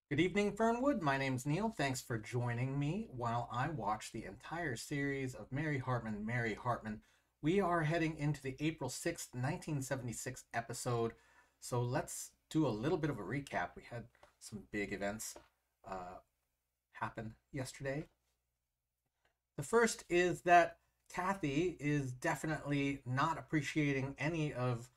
Good evening, Fernwood. My name's Neil. Thanks for joining me while I watch the entire series of Mary Hartman, Mary Hartman. We are heading into the April 6th, 1976 episode. So let's do a little bit of a recap. We had some big events uh, happen yesterday. The first is that Kathy is definitely not appreciating any of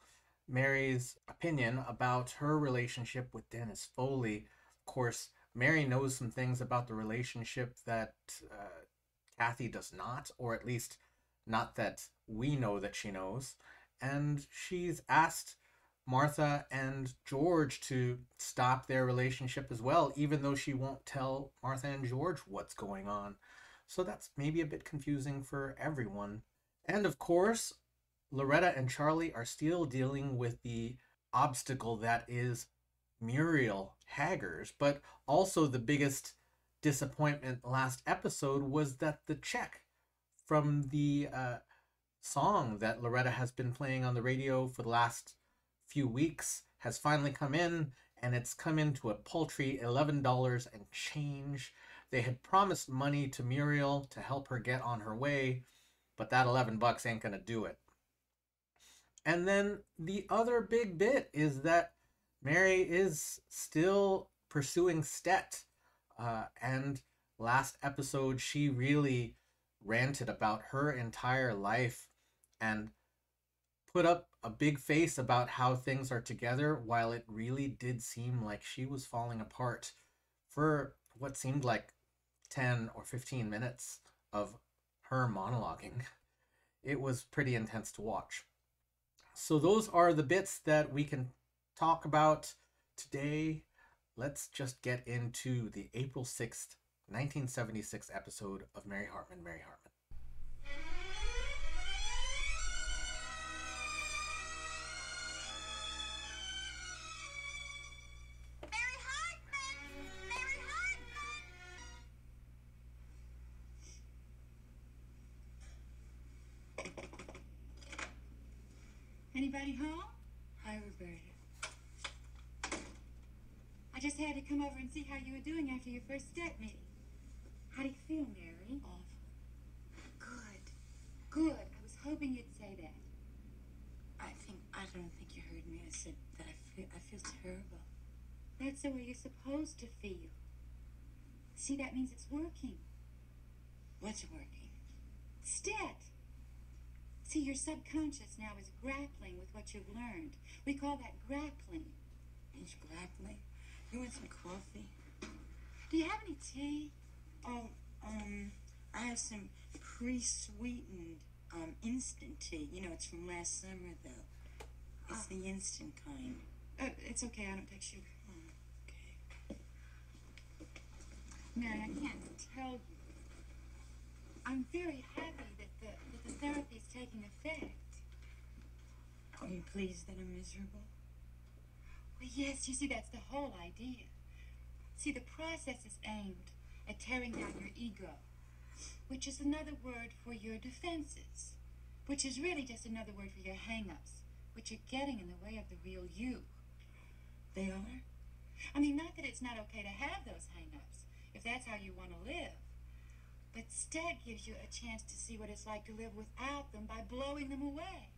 Mary's opinion about her relationship with Dennis Foley. Of course, Mary knows some things about the relationship that Kathy does not, or at least not that we know that she knows. And she's asked Martha and George to stop their relationship as well, even though she won't tell Martha and George what's going on. So that's maybe a bit confusing for everyone. And of course, Loretta and Charlie are still dealing with the obstacle that is Muriel Haggers, but also the biggest disappointment last episode was that the check from the song that Loretta has been playing on the radio for the last few weeks has finally come in, and it's come into a paltry $11 and change. They had promised money to Muriel to help her get on her way, but that 11 bucks ain't gonna do it. And then the other big bit is that Mary is still pursuing Stet. And last episode, she really ranted about her entire life and put up a big face about how things are together, while it really did seem like she was falling apart for what seemed like 10 or 15 minutes of her monologuing. It was pretty intense to watch. So those are the bits that we can talk about today. Let's just get into the April 6th, 1976 episode of Mary Hartman, Mary Hartman. Mary Hartman! Mary Hartman! Anybody home? Hi, Roberta. I just had to come over and see how you were doing after your first step meeting. How do you feel, Mary? Awful. Good. Good. I was hoping you'd say that. I don't think you heard me. I said that I feel terrible. That's the way you're supposed to feel. See, that means it's working. What's working? Stet. See, your subconscious now is grappling with what you've learned. We call that grappling. It's grappling. You want some coffee? Do you have any tea? Oh, I have some pre-sweetened, instant tea. You know, it's from last summer, though. It's the instant kind. It's okay. I don't take sugar. Okay. Mary, I can't tell you. I'm very happy that the therapy is taking effect. Are you pleased that I'm miserable? Well, yes, you see, that's the whole idea. See, the process is aimed at tearing down your ego, which is another word for your defenses, which is really just another word for your hang-ups, which are getting in the way of the real you. They are? I mean, not that it's not okay to have those hang-ups, if that's how you want to live. But Stet gives you a chance to see what it's like to live without them by blowing them away.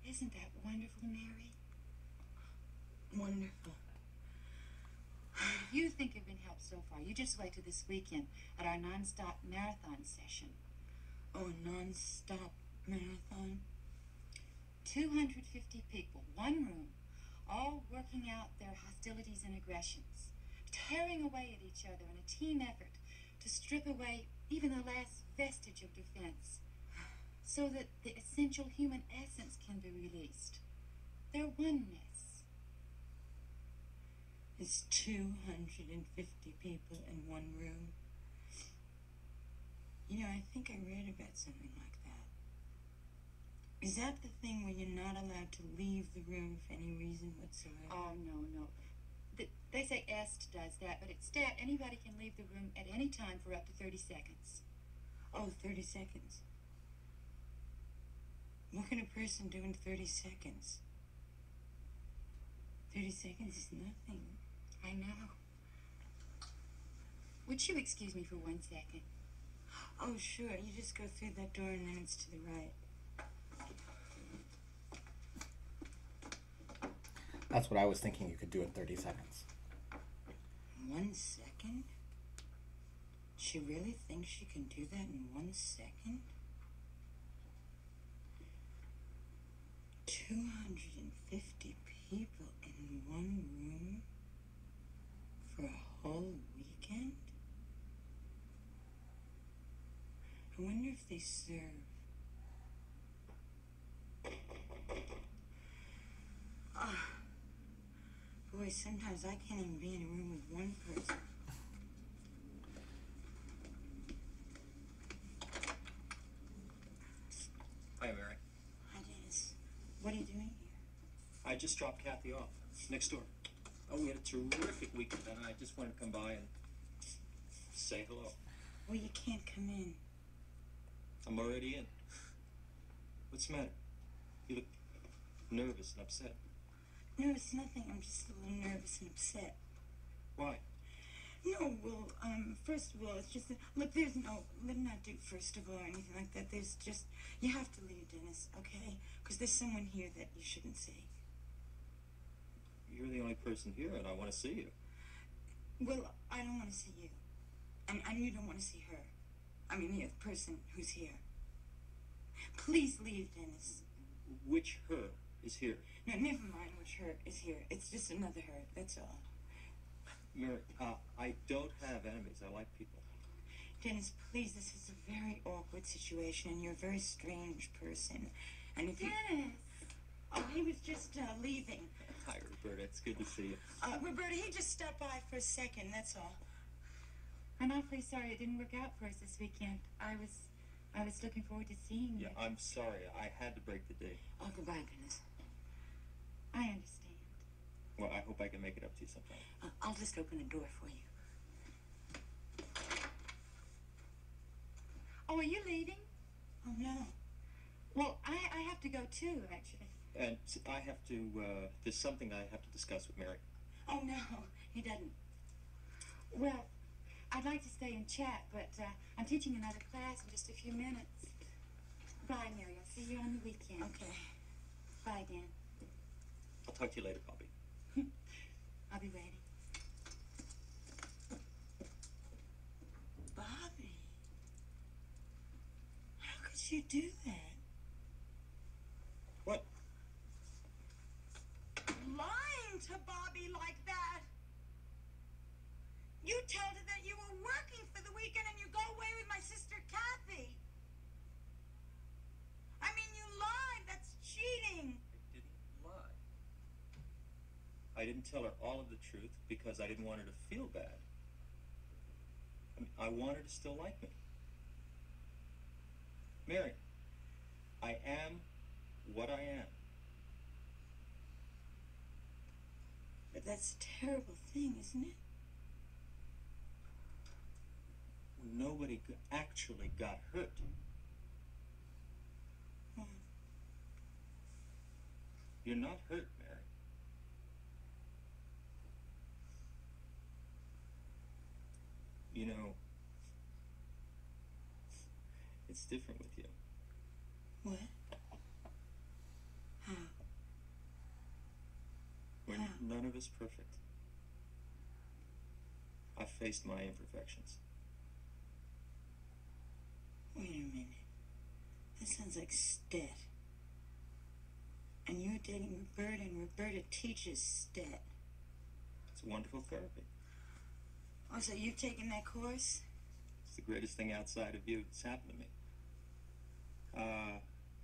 Isn't that wonderful, Mary? Wonderful. If you think you've been helped so far, you just wait till this weekend at our non-stop marathon session. Oh, a non-stop marathon? 250 people, one room, all working out their hostilities and aggressions, tearing away at each other in a team effort to strip away even the last vestige of defense, so that the essential human essence can be released. Their oneness. It's 250 people in one room. You know, I think I read about something like that. Is that the thing where you're not allowed to leave the room for any reason whatsoever? Oh, no. They say EST does that, but at STAT, anybody can leave the room at any time for up to 30 seconds. Oh, 30 seconds. What can a person do in 30 seconds? 30 seconds is nothing. I know. Would you excuse me for 1 second? Oh, sure. You just go through that door and then it's to the right. That's what I was thinking you could do in 30 seconds. 1 second? She really thinks she can do that in 1 second? 250 people in one room for a whole weekend? I wonder if they serve. Boy, sometimes I can't even be in a room with one person. Hi, Mary. Hi, Dennis. What are you doing here? I just dropped Kathy off next door. Oh, we had a terrific weekend, and I just wanted to come by and say hello. Well, you can't come in. I'm already in. What's the matter? You look nervous and upset. No, it's nothing. I'm just a little nervous and upset. Why? No, well, first of all, it's just that, look, there's no, let not do first of all or anything like that. There's just, you have to leave, Dennis, okay? Because there's someone here that you shouldn't see. You're the only person here, and I want to see you. Well, I don't want to see you. And you don't want to see her. I mean, the person who's here. Please leave, Dennis. Which her is here? No, never mind which her is here. It's just another her, that's all. Mary, I don't have enemies. I like people. Dennis, please, this is a very awkward situation, and you're a very strange person. And if you... Dennis! Oh, he was just leaving. Hi, Roberta. It's good to see you. Roberta, he just stopped by for a second, that's all. I'm awfully sorry it didn't work out for us this weekend. I was looking forward to seeing you. Yeah, I'm sorry. I had to break the date. Oh, goodbye, Dennis. I understand. Well, I hope I can make it up to you sometime. I'll just open the door for you. Oh, are you leaving? Oh, no. Well, I have to go too, actually. And I have to, there's something I have to discuss with Mary. Oh, no, he doesn't. Well, I'd like to stay and chat, but I'm teaching another class in just a few minutes. Bye, Mary. I'll see you on the weekend. Okay. Bye, Dan. I'll talk to you later, Bobby. I'll be waiting. Bobby. How could you do that? What? Lying to Bobby like that. You told her that you were working for the weekend and you go away with my sister Kathy. I mean, you lied. That's cheating. I didn't lie. I didn't tell her all of the truth because I didn't want her to feel bad. I mean, I want her to still like me. Mary, I am what I am. But that's a terrible thing, isn't it? Nobody actually got hurt. Hmm. You're not hurt, Mary. You know, it's different with you. What? How? We're How? none of us perfect. I've faced my imperfections. Wait a minute. That sounds like stat. And you're dating Roberta, and Roberta teaches stat. It's wonderful therapy. Oh, so you've taken that course? It's the greatest thing outside of you that's happened to me.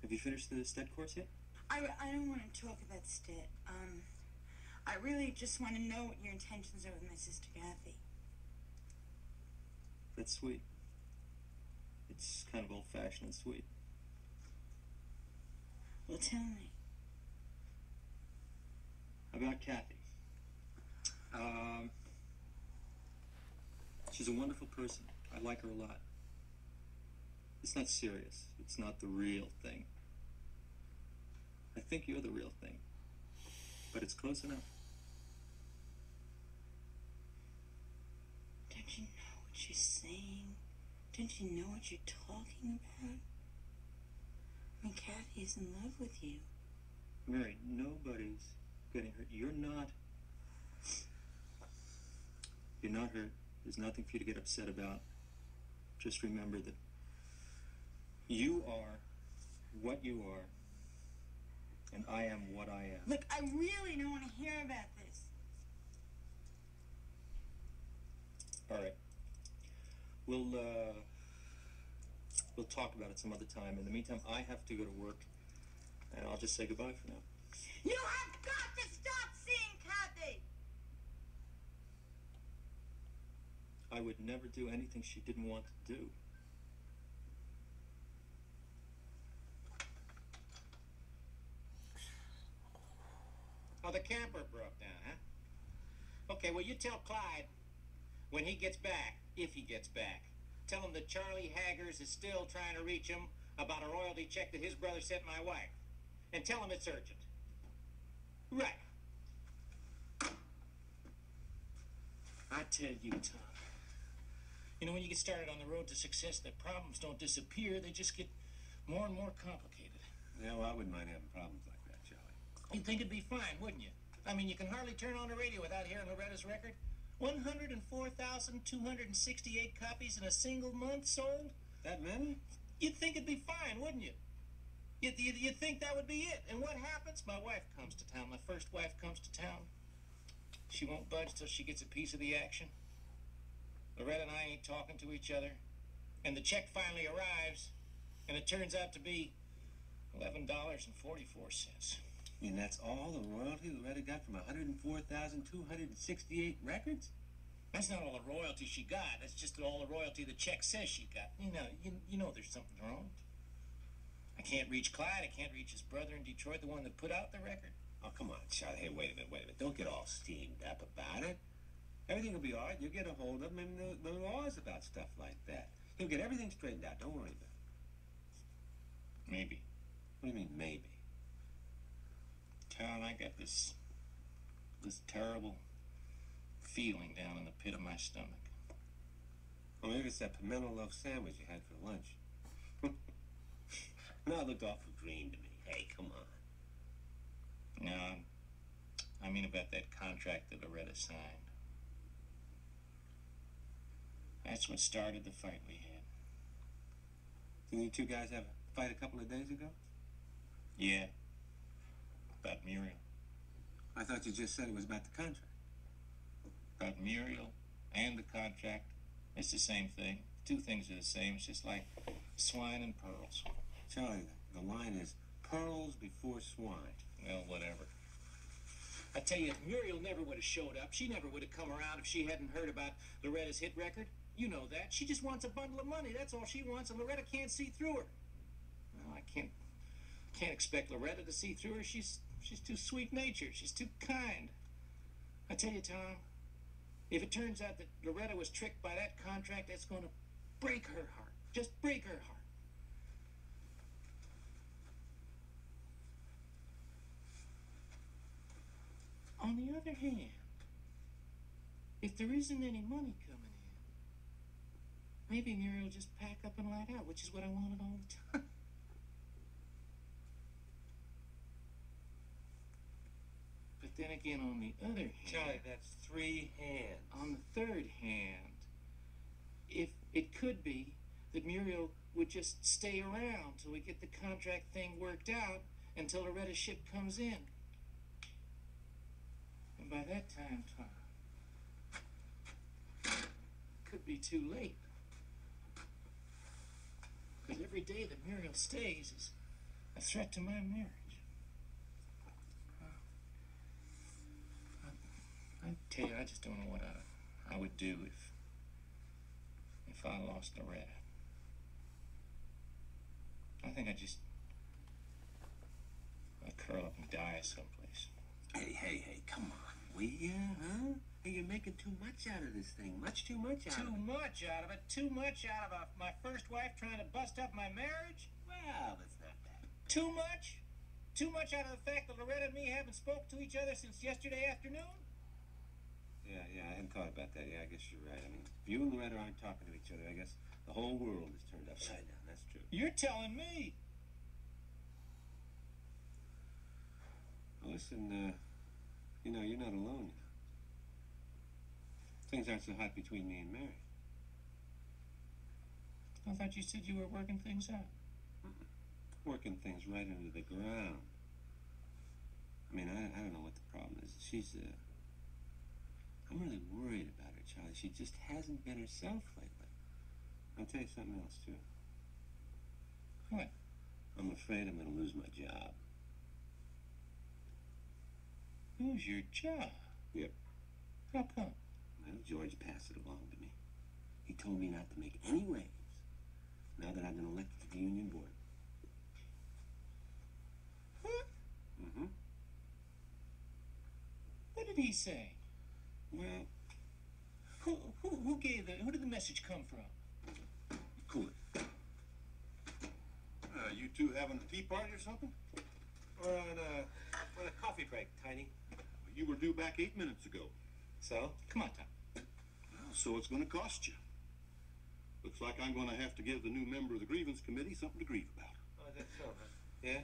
Have you finished the STED course yet? I don't want to talk about stat. I really just want to know what your intentions are with my sister Kathy. That's sweet. It's kind of old-fashioned and sweet. Well, tell me. About Kathy. She's a wonderful person. I like her a lot. It's not serious. It's not the real thing. I think you're the real thing. But it's close enough. Don't you know what you're saying? Don't you know what you're talking about? I mean, Kathy is in love with you. Mary, nobody's getting hurt. You're not hurt. There's nothing for you to get upset about. Just remember that you are what you are, and I am what I am. Look, I really don't want to hear about this. All right. We'll talk about it some other time. In the meantime, I have to go to work, and I'll just say goodbye for now. You have got to stop seeing Kathy! I would never do anything she didn't want to do. Oh, the camper broke down, huh? Okay, well, you tell Clyde when he gets back, if he gets back, tell him that Charlie Haggers is still trying to reach him about a royalty check that his brother sent my wife. And tell him it's urgent. Right. I tell you, Tom, you know, when you get started on the road to success, the problems don't disappear. They just get more and more complicated. Yeah, well, I wouldn't mind having problems like that, Charlie. You'd think it'd be fine, wouldn't you? I mean, you can hardly turn on the radio without hearing Loretta's record. 104,268 copies in a single month sold? That many? You'd think it'd be fine, wouldn't you? You'd think that would be it. And what happens? My wife comes to town. My first wife comes to town. She won't budge till she gets a piece of the action. Loretta and I ain't talking to each other. And the check finally arrives, and it turns out to be $11.44. And that's all the royalty Loretta got from 104,268 records? That's not all the royalty she got. That's just all the royalty the check says she got. You know there's something wrong. I can't reach Clyde. I can't reach his brother in Detroit, the one that put out the record. Oh, come on, Charlie. Hey, wait a minute. Don't get all steamed up about it. Everything will be all right. You'll get a hold of him, and the laws about stuff like that. He'll get everything straightened out. Don't worry about it. Maybe. What do you mean, maybe? Tom, I got this terrible feeling down in the pit of my stomach. Well, maybe it's that pimento loaf sandwich you had for lunch. No, it looked awful green to me. Hey, come on. No, I mean about that contract that Loretta signed. That's what started the fight we had. Didn't you two guys have a fight a couple of days ago? Yeah. About Muriel. I thought you just said it was about the contract. About Muriel and the contract. It's the same thing. Two things are the same. It's just like swine and pearls. Charlie, the line is pearls before swine. Well, whatever. I tell you, Muriel never would have showed up. She never would have come around if she hadn't heard about Loretta's hit record. You know that. She just wants a bundle of money. That's all she wants, and Loretta can't see through her. Well, I can't expect Loretta to see through her. She's too sweet-natured. She's too kind. I tell you, Tom, if it turns out that Loretta was tricked by that contract, that's going to break her heart. Just break her heart. On the other hand, if there isn't any money coming in, maybe Muriel will just pack up and light out, which is what I wanted all the time. But then again, on the other hand... Charlie, that's three hands. On the third hand, if it could be that Muriel would just stay around till we get the contract thing worked out until Loretta's ship comes in. And by that time, Tom, could be too late. Because every day that Muriel stays is a threat to my marriage. I tell you, I just don't know what I would do if I lost Loretta. I think I'd curl up and die someplace. Hey, come on. Will ya, huh? Hey, you're making too much out of this thing. Much too much out of it. Too much out of it? Too much out of my first wife trying to bust up my marriage? Well, it's not that. Too much? Too much out of the fact that Loretta and me haven't spoke to each other since yesterday afternoon? Yeah, I hadn't thought about that. Yeah, I guess you're right. I mean, if you and Loretta aren't talking to each other, I guess the whole world is turned upside down. That's true. You're telling me. Well, listen, you know, you're not alone now. Things aren't so hot between me and Mary. I thought you said you were working things out. Working things right into the ground. I mean, I don't know what the problem is. I'm really worried about her, Charlie. She just hasn't been herself lately. I'll tell you something else, too. What? I'm afraid I'm going to lose my job. Lose your job? Yep. How come? Well, George passed it along to me. He told me not to make any waves now that I've been elected to the union board. What? Mm-hmm. What did he say? Well, Who did the message come from? cool it. You two having a tea party or something? We're on a coffee break, Tiny. You were due back 8 minutes ago. So? Come on, Tom. Well, so it's going to cost you. Looks like I'm going to have to give the new member of the grievance committee something to grieve about. Oh, that's so, huh? Yeah?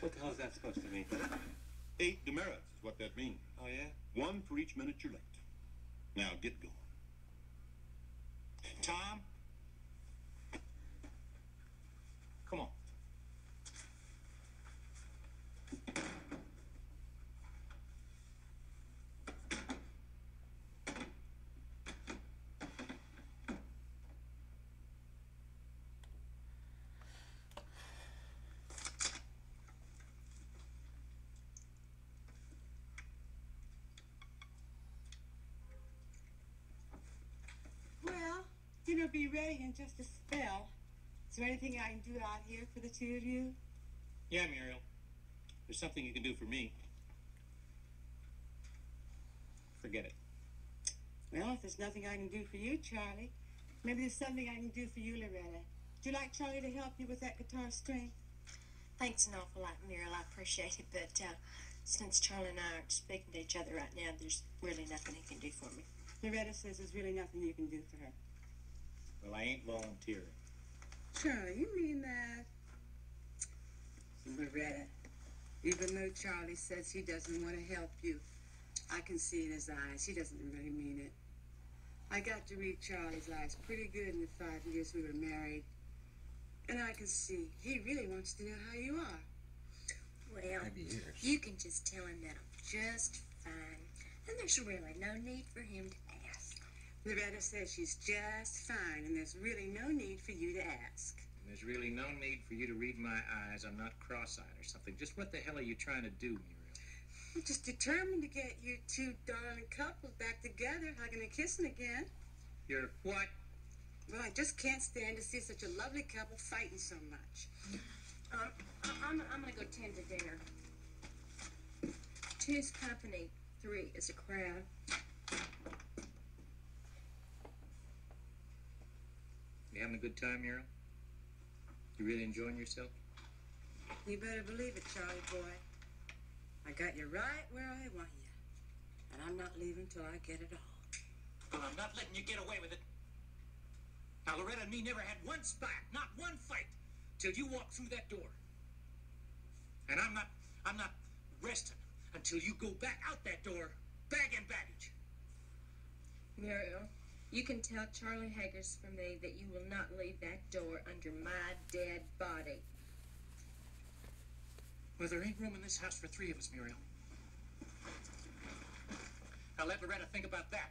What the hell is that supposed to mean? 8 demerits is what that means. Oh, yeah? 1 for each minute you're late. Now get going. Tom? Come on. Well, dinner'll be ready in just a spell. Is there anything I can do out here for the two of you? Yeah, Muriel. There's something you can do for me. Forget it. Well, if there's nothing I can do for you, Charlie, maybe there's something I can do for you, Loretta. Would you like Charlie to help you with that guitar string? Thanks an awful lot, Muriel. I appreciate it, but since Charlie and I aren't speaking to each other right now, there's really nothing he can do for me. Loretta says there's really nothing you can do for her. Well, I ain't volunteering. Charlie, you mean that? Loretta, even though Charlie says he doesn't want to help you, I can see in his eyes he doesn't really mean it. I got to read Charlie's eyes pretty good in the 5 years we were married. And I can see he really wants to know how you are. Well, 5 years. you can just tell him that I'm just fine, and there's really no need for him to ask. Loretta says she's just fine, and there's really no need for you to ask. And there's really no need for you to read my eyes. I'm not cross-eyed or something. Just what the hell are you trying to do, Muriel? I'm just determined to get you two darling couples back together, hugging and kissing again. You're what? Well, I just can't stand to see such a lovely couple fighting so much. I'm gonna go tend to dinner. 2's company, 3 is a crowd. You having a good time, Muriel? You really enjoying yourself? You better believe it, Charlie boy. I got you right where I want you. And I'm not leaving till I get it all. Well, I'm not letting you get away with it. Now, Loretta and me never had one spat, not one fight, till you walked through that door. And I'm not resting until you go back out that door, bag and baggage. Muriel, you can tell Charlie Haggers for me that you will not leave that door under my dead body. Well, there ain't room in this house for 3 of us, Muriel. Now, let Loretta think about that.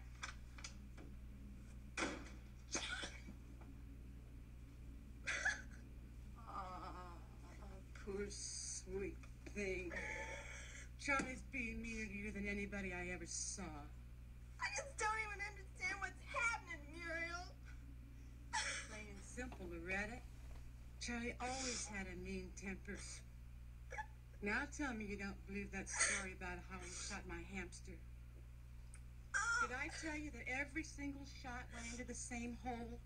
Poor sweet thing. Charlie's being meaner to you than anybody I ever saw. I just don't even understand what's happening, Muriel. Plain and simple, Loretta. Charlie always had a mean temper. Now tell me you don't believe that story about how he shot my hamster. Did I tell you that every single shot went into the same hole?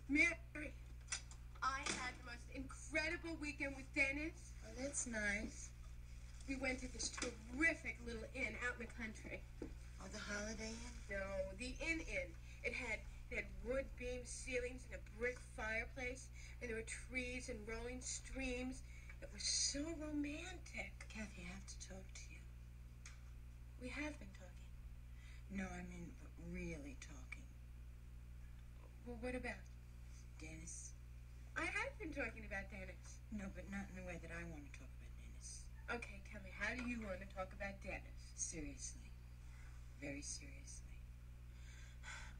Mary, I had the most incredible incredible weekend with Dennis. Oh, that's nice. We went to this terrific little inn out in the country. Oh, the Holiday Inn? No, the inn. It had wood beam ceilings and a brick fireplace, and there were trees and rolling streams. It was so romantic. Kathy, I have to talk to you. We have been talking. No, I mean really talking. Well, what about? Dennis. I have been talking about Dennis. No, but not in the way that I want to talk about Dennis. Okay, tell me, how do you want to talk about Dennis? Seriously. Very seriously.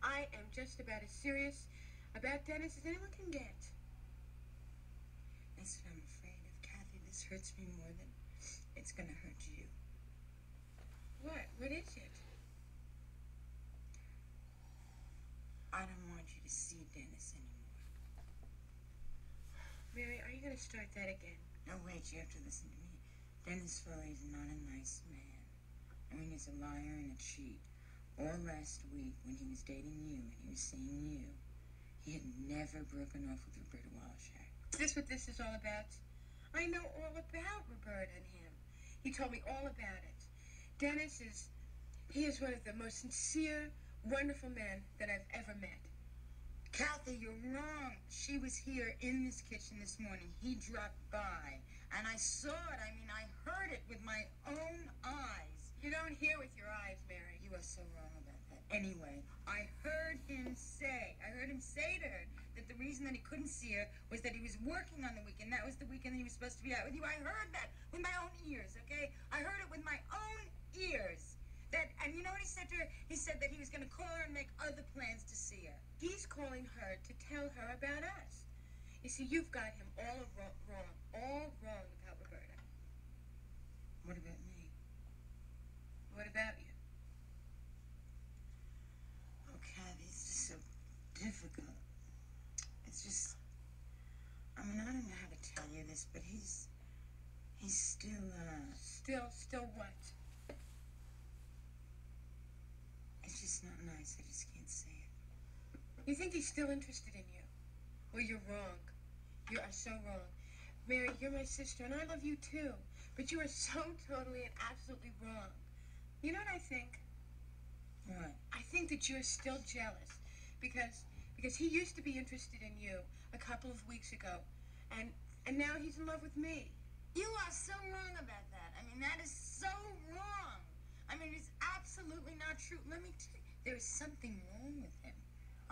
I am just about as serious about Dennis as anyone can get. That's what I'm afraid of, Kathy. This hurts me more than it's going to hurt you. What? What is it? I don't want you to see Dennis anymore. Mary, are you going to start that again? No, wait, you have to listen to me. Dennis Foley is not a nice man. I mean, he's a liar and a cheat. All last week, when he was dating you and he was seeing you, he had never broken off with Roberta Walshak. Is this what this is all about? I know all about Roberta and him. He told me all about it. Dennis is one of the most sincere, wonderful men that I've ever met. Kathy, you're wrong. She was here in this kitchen this morning. He dropped by, and I saw it. I mean, I heard it with my own eyes. You don't hear with your eyes, Mary. You are so wrong about that. Anyway, I heard him say to her that the reason that he couldn't see her was that he was working on the weekend. That was the weekend that he was supposed to be out with you. I heard that with my own ears, okay? I heard it with my own ears. And you know what he said to her? He said that he was going to call her and make other plans to see her. He's calling her to tell her about us. You see, you've got him all wrong about Roberta. What about me? What about you? Oh, Kathy, it's just so difficult. It's just, I mean, I don't know how to tell you this, but he's still, Still what? It's just not nice. I just can't say it. You think he's still interested in you? Well, you're wrong. You are so wrong. Mary, you're my sister, and I love you too. But you are so totally and absolutely wrong. You know what I think? What? I think that you're still jealous because he used to be interested in you a couple of weeks ago, and now he's in love with me. You are so wrong about that. I mean, that is so wrong. I mean, it's absolutely not true. Let me tell you, there is something wrong with him.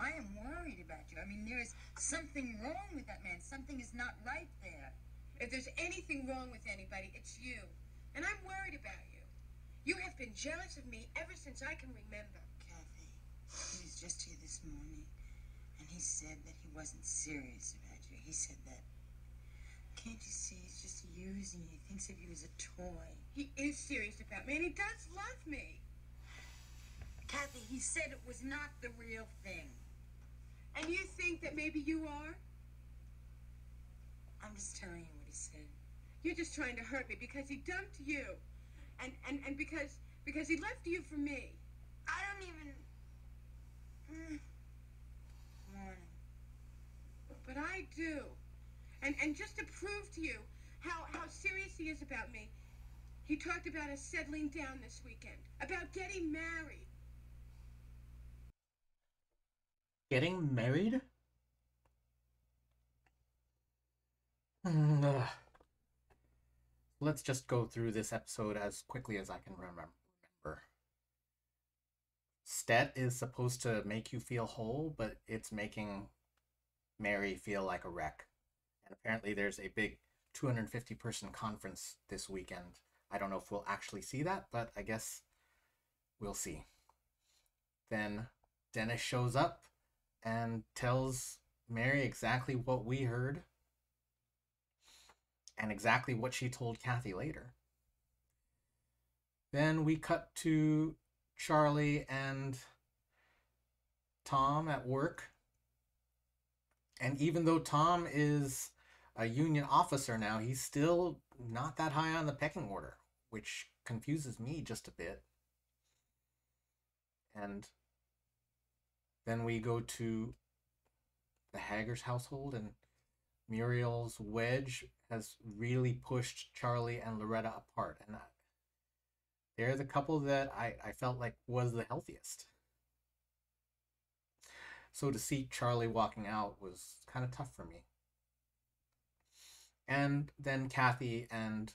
I am worried about you. I mean, there is something wrong with that man. Something is not right there. If there's anything wrong with anybody, it's you. And I'm worried about you. You have been jealous of me ever since I can remember. Kathy, he was just here this morning, and he said that he wasn't serious about you. He said that, can't you see, he's just using you. He thinks of you as a toy. He is serious about me, and he does love me. Kathy, he said it was not the real thing. And you think that maybe you are? I'm just telling you what he said. You're just trying to hurt me because he dumped you. And because he left you for me. I don't even want him. But I do. And just to prove to you how serious he is about me, he talked about us settling down this weekend, about getting married. Getting married? Ugh. Let's just go through this episode as quickly as I can remember. Stet is supposed to make you feel whole, but it's making Mary feel like a wreck. And apparently there's a big 250-person conference this weekend. I don't know if we'll actually see that, but I guess we'll see. Then Dennis shows up and tells Mary exactly what we heard and exactly what she told Kathy later. Then we cut to Charlie and Tom at work. And even though Tom is a union officer now, he's still not that high on the pecking order, which confuses me just a bit. And then we go to the Haggers household, and Muriel's wedge has really pushed Charlie and Loretta apart, and they're the couple that I felt like was the healthiest. So to see Charlie walking out was kind of tough for me. And then Kathy and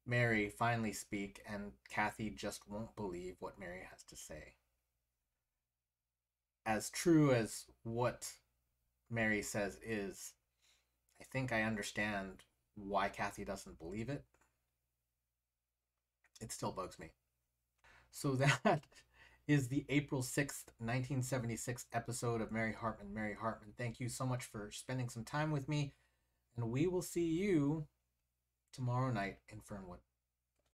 Mary finally speak, and Kathy just won't believe what Mary has to say. As true as what Mary says is, I think I understand why Kathy doesn't believe it. It still bugs me. So that is the April 6th, 1976 episode of Mary Hartman, Mary Hartman. Thank you so much for spending some time with me, and we will see you tomorrow night in Fernwood.